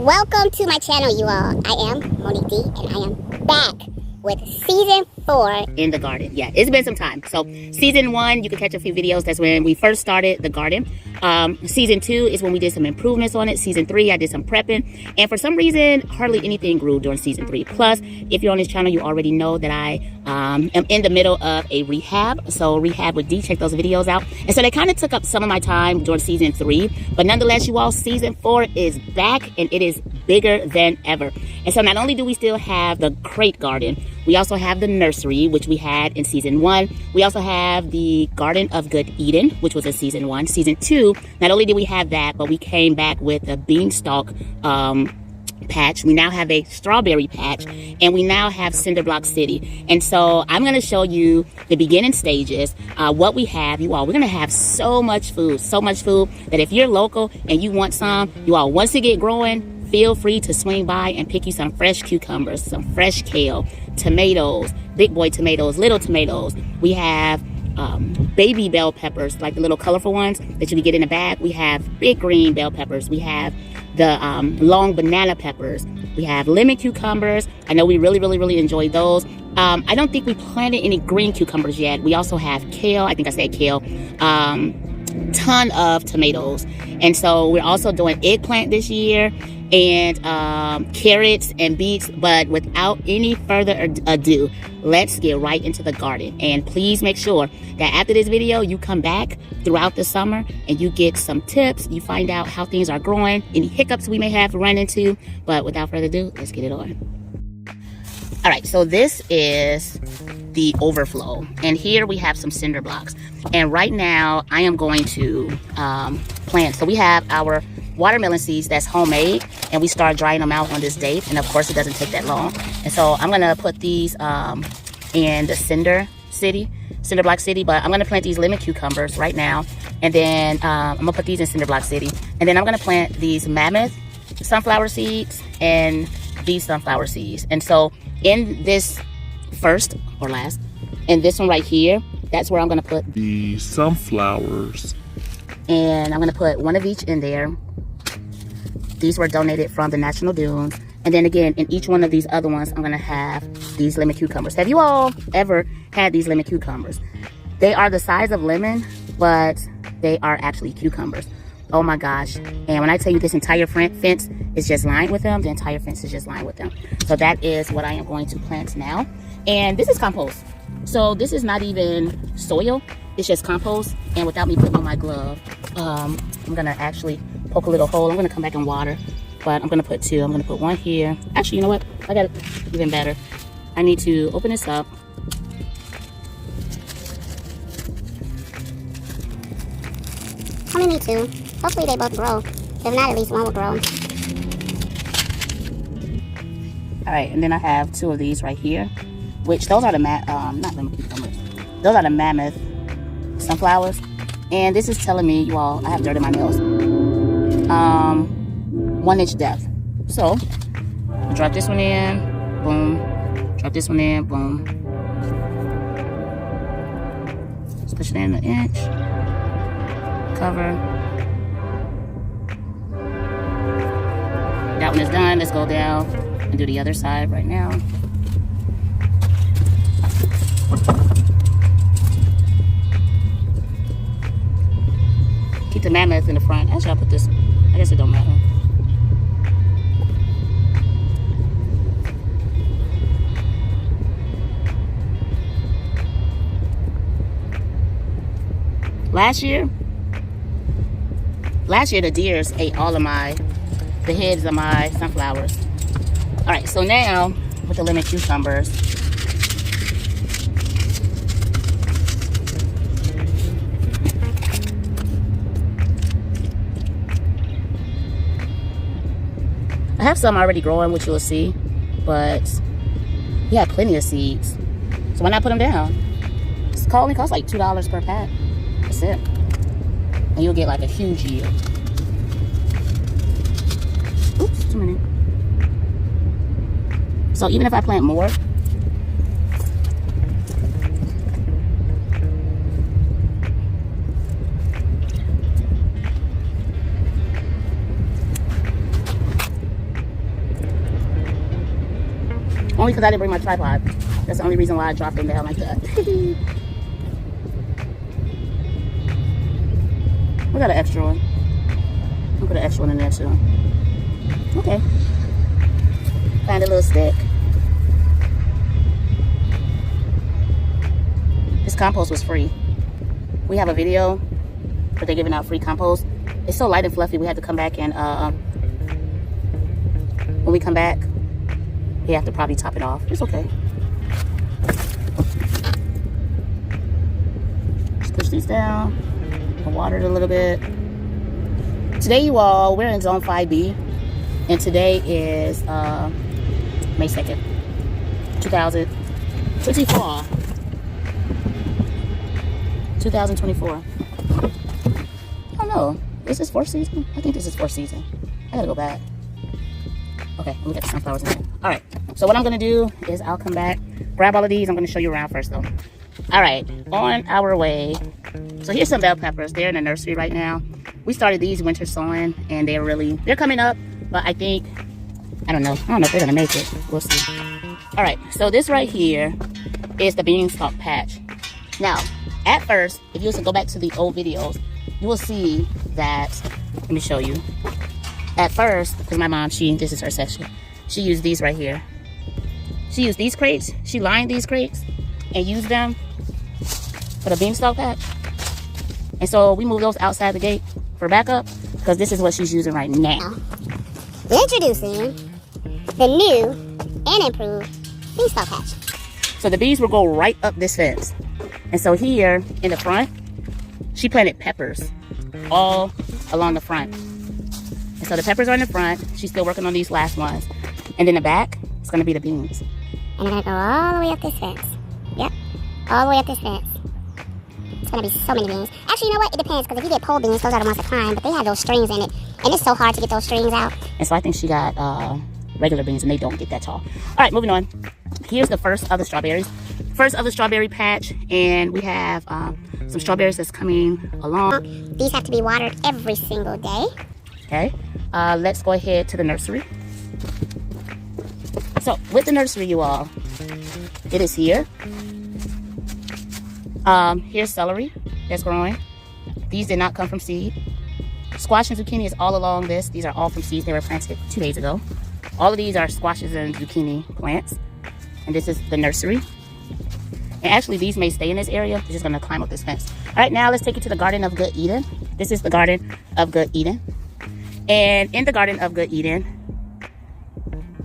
Welcome to my channel, you all. I am Monique D, and I am back with season 4 in the garden. Yeah, it's been some time. So season 1, you can catch a few videos. That's when we first started the garden. Season 2 is when we did some improvements on it. Season 3, I did some prepping, and for some reason hardly anything grew during season 3. Plus, if you're on this channel, you already know that I am in the middle of a rehab. So rehab with D, check those videos out. And so they kind of took up some of my time during season 3, but nonetheless, you all, season 4 is back, and it is bigger than ever. And so not only do we still have the crate garden, we also have the nursery, which we had in season 1. We also have the Garden of Good Eden, which was in season 1. Season 2, not only did we have that, but we came back with a beanstalk patch. We now have a strawberry patch, and we now have Cinder Block City. And so I'm going to show you the beginning stages, what we have. You all, we're going to have so much food that if you're local and you want some, you all, once it get growing, feel free to swing by and pick you some fresh cucumbers, some fresh kale, tomatoes, big boy tomatoes, little tomatoes. We have baby bell peppers, like the little colorful ones that you can get in a bag. We have big green bell peppers. We have the long banana peppers. We have lemon cucumbers. I know we really enjoy those. I don't think we planted any green cucumbers yet. We also have kale. I think I said kale. Ton of tomatoes. And so we're also doing eggplant this year, and carrots and beets. But without any further ado, let's get right into the garden. And please make sure that after this video, you come back throughout the summer and you get some tips. You find out how things are growing, any hiccups we may have run into. But without further ado, let's get it on. All right, so this is the overflow, and here we have some cinder blocks. And right now I am going to plant. So we have our watermelon seeds that's homemade, and we start drying them out on this date, and of course it doesn't take that long. And so I'm gonna put these in the cinder block city, but I'm gonna plant these lemon cucumbers right now, and then I'm gonna put these in cinder block city, and then I'm gonna plant these mammoth sunflower seeds and these sunflower seeds. And so in this first or last, in this one right here, that's where I'm gonna put the sunflowers, and I'm gonna put one of each in there. These were donated from the National Dunes. And then again, in each one of these other ones, I'm gonna have these lemon cucumbers. Have you all ever had these lemon cucumbers? They are the size of lemon, but they are actually cucumbers. Oh my gosh. And when I tell you this entire fence is just lined with them, the entire fence is just lined with them. So that is what I am going to plant now. And this is compost. So this is not even soil, it's just compost. And without me putting on my glove, I'm gonna actually poke a little hole. I'm gonna come back and water, but I'm gonna put 2. I'm gonna put 1 here. Actually, you know what? I got it even better. I need to open this up. I only need 2. Hopefully they both grow. If not, at least one will grow. All right, and then I have 2 of these right here, which those are the not lemon cucumbers. Those are the mammoth sunflowers. And this is telling me, you all, I have dirt in my nails. 1 inch depth. So drop this one in, boom. Drop this one in, boom. Let's push it in 1 inch. Cover. That one is done. Let's go down and do the other side right now. Keep the mammoth in the front. Actually, I'll put this. I guess it don't matter. Last year the deers ate all of the heads of my sunflowers. All right, so now with the lemon cucumbers, I have some already growing, which you'll see, but we have plenty of seeds. So why not put them down? It only costs like $2 per pack. That's it. And you'll get like a huge yield. Oops, too many. So even if I plant more, Only because I didn't bring my tripod. That's the only reason why I dropped them down like that. We got an extra one. We'll put an extra one in there too. Okay. Find a little stick. This compost was free. We have a video where they're giving out free compost. It's so light and fluffy, we had to come back and when we come back, we have to probably top it off. It's okay. Just push these down. I'll water it a little bit. Today, you all, we're in Zone 5B, and today is May 2nd, 2024. 2024. I don't know. Is this 4th season? I think this is 4th season. I gotta go back. Okay, let me get the sunflowers in there. Alright, so what I'm gonna do is I'll come back, grab all of these. I'm gonna show you around first though. Alright, on our way. So here's some bell peppers. They're in the nursery right now. We started these winter sowing and they're coming up, but I don't know if they're gonna make it. We'll see. Alright, so this right here is the beanstalk patch. Now, at first, if you was to go back to the old videos, you will see that, let me show you. At first, because my mom, this is her section, she used these right here. She used these crates, she lined these crates and used them for the beanstalk patch. And so we moved those outside the gate for backup because this is what she's using right now. Introducing the new and improved beanstalk patch. So the bees will go right up this fence. And so here in the front, she planted peppers all along the front. And so the peppers are in the front. She's still working on these last ones. And in the back, it's going to be the beans. And they're going to go all the way up this fence. Yep, all the way up this fence. It's going to be so many beans. Actually, you know what? It depends, because if you get pole beans, those are the ones that climb, but they have those strings in it. And it's so hard to get those strings out. And so I think she got regular beans, and they don't get that tall. All right, moving on. Here's the first of the strawberries. First of the strawberry patch, and we have some strawberries that's coming along. These have to be watered every single day. Okay, let's go ahead to the nursery. So with the nursery, you all, it is here. Here's celery that's growing. These did not come from seed. Squash and zucchini is all along this. These are all from seeds. They were planted 2 days ago. All of these are squashes and zucchini plants. And this is the nursery. And actually, these may stay in this area. They're just going to climb up this fence. All right, now let's take you to the Garden of Good Eden. This is the Garden of Good Eden. And in the Garden of Good Eden,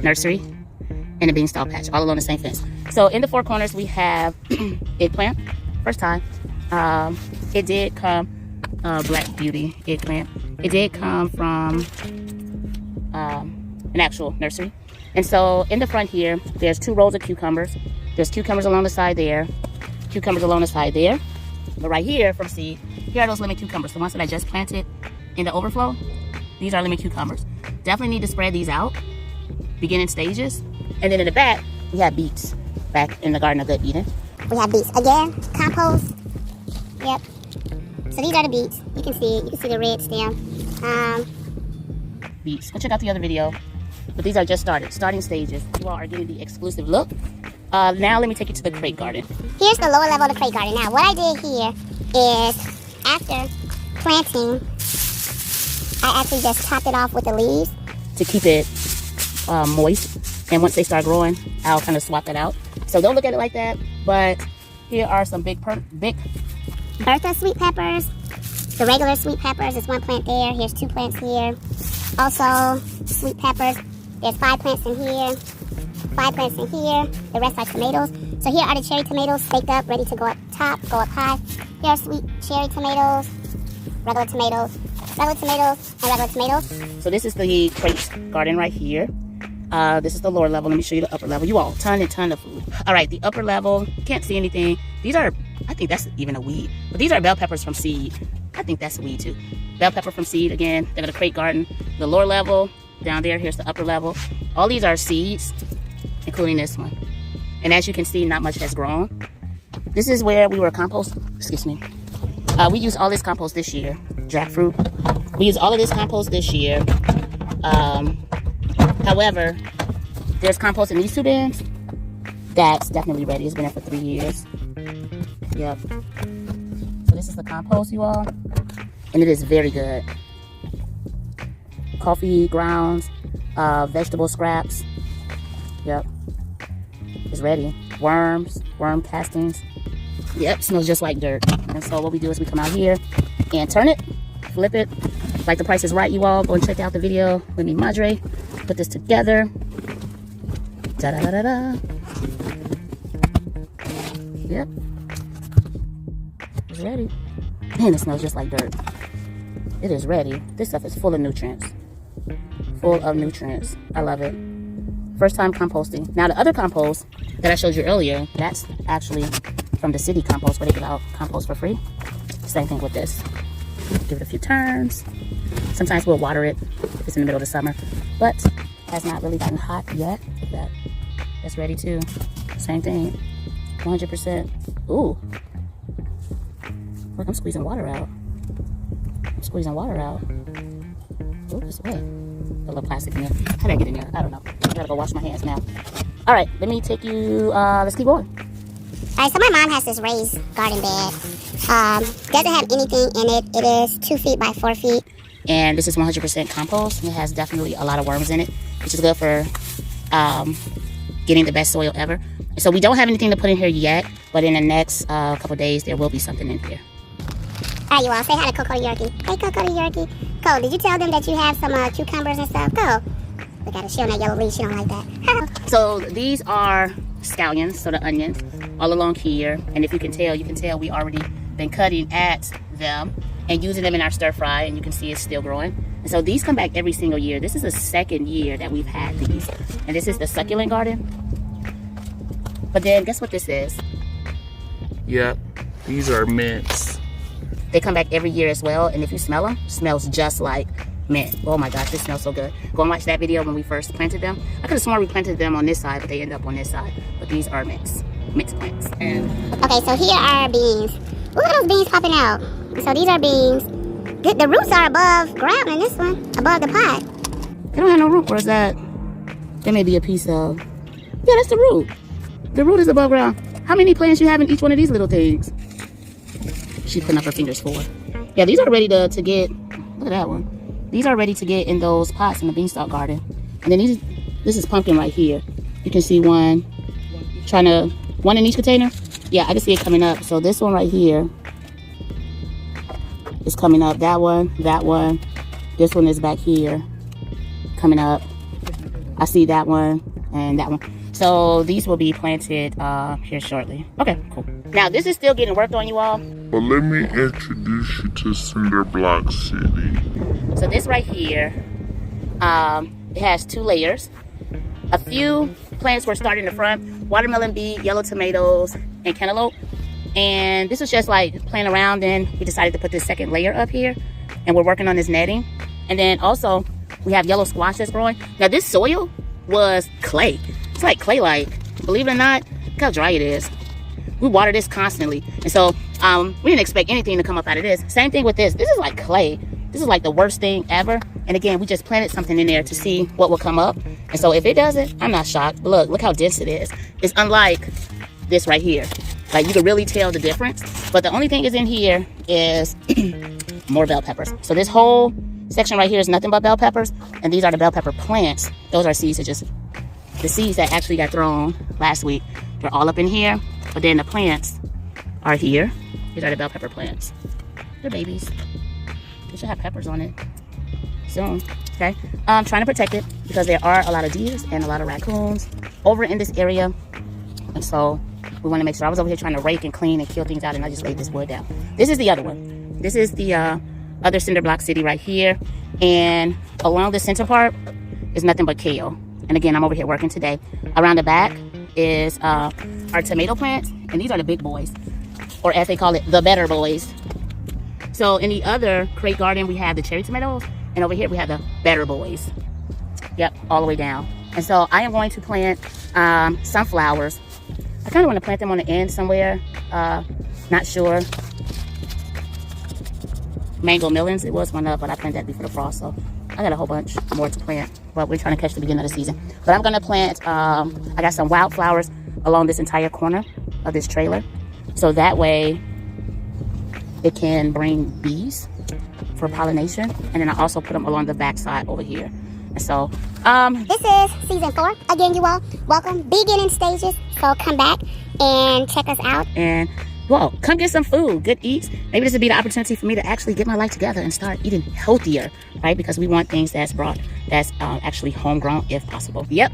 nursery and a beanstalk patch, all along the same fence. So in the 4 corners, we have eggplant. First time. It did come, Black Beauty eggplant. It did come from an actual nursery. And so in the front here, there's 2 rows of cucumbers. There's cucumbers along the side there, cucumbers along the side there. But right here from seed, here are those lemon cucumbers, the ones that I just planted in the overflow. These are lemon cucumbers. Definitely need to spread these out, beginning stages. And then in the back, we have beets back in the Garden of Good Eden. We have beets. Again, compost. Yep. So these are the beets. You can see it. You can see the red stem. Beets. Go check out the other video. But these are just starting stages. You all are getting the exclusive look. Now let me take you to the crate garden. Here's the lower level of the crate garden. Now what I did here is after planting, I actually just topped it off with the leaves. To keep it moist. And once they start growing, I'll kind of swap that out. So don't look at it like that. But here are some big Bertha sweet peppers. The regular sweet peppers. There's 1 plant there. Here's 2 plants here. Also sweet peppers. There's 5 plants in here. 5 plants in here. The rest are tomatoes. So here are the cherry tomatoes baked up, ready to go up top, go up high. Here are sweet cherry tomatoes, regular tomatoes, and regular tomatoes. So this is the crate garden right here. This is the lower level. Let me show you the upper level. You all, ton of food. All right, the upper level, can't see anything. These are, I think that's even a weed. But these are bell peppers from seed. I think that's a weed too. Bell pepper from seed, again. They're in the crate garden. The lower level, down there, here's the upper level. All these are seeds, including this one. And as you can see, not much has grown. This is where we were compost, excuse me. We used all this compost this year. Jackfruit. We used all of this compost this year. However, there's compost in these 2 bins, That's definitely ready. It's been there for 3 years. Yep. So this is the compost, you all. And it is very good. Coffee grounds, vegetable scraps. Yep. It's ready. Worms, worm castings. Yep, smells just like dirt. And so what we do is we come out here and turn it, flip it. Like the Price is Right, you all. Go and check out the video with me, Madre. Put this together. Da-da-da-da-da. Yep. It's ready. Man, it smells just like dirt. It is ready. This stuff is full of nutrients. Full of nutrients. I love it. First time composting. Now the other compost that I showed you earlier, that's actually from the city compost where they give out compost for free. Same thing with this. Give it a few turns. Sometimes we'll water it if it's in the middle of the summer, but it has not really gotten hot yet. Look at that. That's ready too. Same thing. 100%. Ooh. Look, I'm squeezing water out. I'm squeezing water out. Ooh, this way. A little plastic in there. How did I get in there? I don't know. I gotta go wash my hands now. All right, let me take you, let's keep going. All right, so my mom has this raised garden bed. Doesn't have anything in it. It is 2 feet by 4 feet. And this is 100% compost. And it has definitely a lot of worms in it, which is good for getting the best soil ever. So we don't have anything to put in here yet, but in the next couple days, there will be something in here. All right, you all, say hi to Coco the Yorkie. Hey, Coco the Yorkie. Coco, did you tell them that you have some cucumbers and stuff? Go. Look at her. She on that yellow leaf. She don't like that. So these are scallions, so the onions, all along here. And if you can tell we already been cutting at them and using them in our stir fry, and you can see it's still growing. And so these come back every single year. This is the second year that we've had these. And this is the succulent garden. But then guess what this is? Yep, these are mints. They come back every year as well. And if you smell them, it smells just like mint. Oh my gosh, this smells so good. Go and watch that video when we first planted them. I could have sworn we planted them on this side, but they end up on this side. But these are mints plants. And okay, so here are beans. Look at those beans popping out. So these are beans. The roots are above ground in this one, above the pot. they don't have no root. Or is that? There may be a piece of. Yeah, that's the root. The root is above ground. How many plants you have in each one of these little things? She's putting up her fingers forward. Yeah, these are ready to get. Look at that one. These are ready to get in those pots in the beanstalk garden. And then this is pumpkin right here. You can see one one in each container. Yeah, I can see it coming up. So this one right here is coming up. That one. This one is back here coming up. I see that one and that one. So these will be planted here shortly. Okay, cool. Now this is still getting worked on, you all. But let me introduce you to Cinder Block City. So this right here, it has 2 layers. A few plants were started in the front. Watermelon beet, yellow tomatoes, and cantaloupe. And this was just like playing around, and we decided to put this second layer up here. And we're working on this netting. And then also, we have yellow squash that's growing. Now this soil was clay. It's like clay-like. Believe it or not, look how dry it is. We water this constantly. And so we didn't expect anything to come up out of this. Same thing with this. This is like clay. This is like the worst thing ever. And again, we just planted something in there to see what will come up. And so if it doesn't, I'm not shocked. But look how dense it is. It's unlike this right here. Like you can really tell the difference. But the only thing is in here is more bell peppers. So this whole section right here is nothing but bell peppers. And these are the bell pepper plants. Those are seeds that just, the seeds that actually got thrown last week. They're all up in here. But then the plants are here. These are the bell pepper plants. They're babies. They should have peppers on it soon. Okay. I'm trying to protect it because there are a lot of deers and a lot of raccoons over in this area. And so we want to make sure. I was over here trying to rake and clean and kill things out, and I just laid this wood down. This is the other one. This is the other Cinder Block City right here. And along the center part is nothing but kale. And again, I'm over here working today. Around the back is our tomato plants, and these are the big boys, or as they call it, the better boys. So in the other crate garden, we have the cherry tomatoes, and over here we have the better boys. Yep, all the way down. And so I am going to plant sunflowers. I kind of want to plant them on the end somewhere. Not sure. Mango melons, it was one up, but I planted that before the frost, so I got a whole bunch more to plant. But we're trying to catch the beginning of the season. But I'm going to plant, I got some wildflowers. along this entire corner of this trailer. So that way it can bring bees for pollination. And then I also put them along the back side over here. And so, this is season 4. Again, you all, welcome. Beginning stages. So come back and check us out. And well, come get some food, good eats. Maybe this would be the opportunity for me to actually get my life together and start eating healthier, right? Because we want things that's actually homegrown if possible. Yep.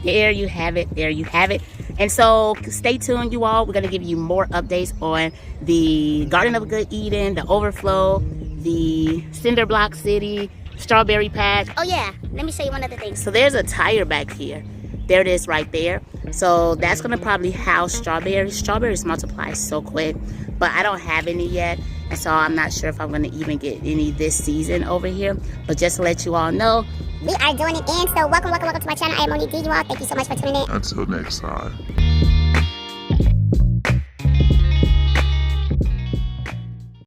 There you have it. And so stay tuned, you all. We're going to give you more updates on the Garden of Good Eden, the Overflow, the Cinder Block City, Strawberry Patch. Oh yeah, let me show you one other thing. So there's a tire back here. There it is right there. So that's going to probably house strawberries. Strawberries multiply so quick, but I don't have any yet. And so I'm not sure if I'm going to even get any this season over here. But just to let you all know, we are doing it. And so welcome to my channel. I am Monique. You all, thank you so much for tuning in. Until next time.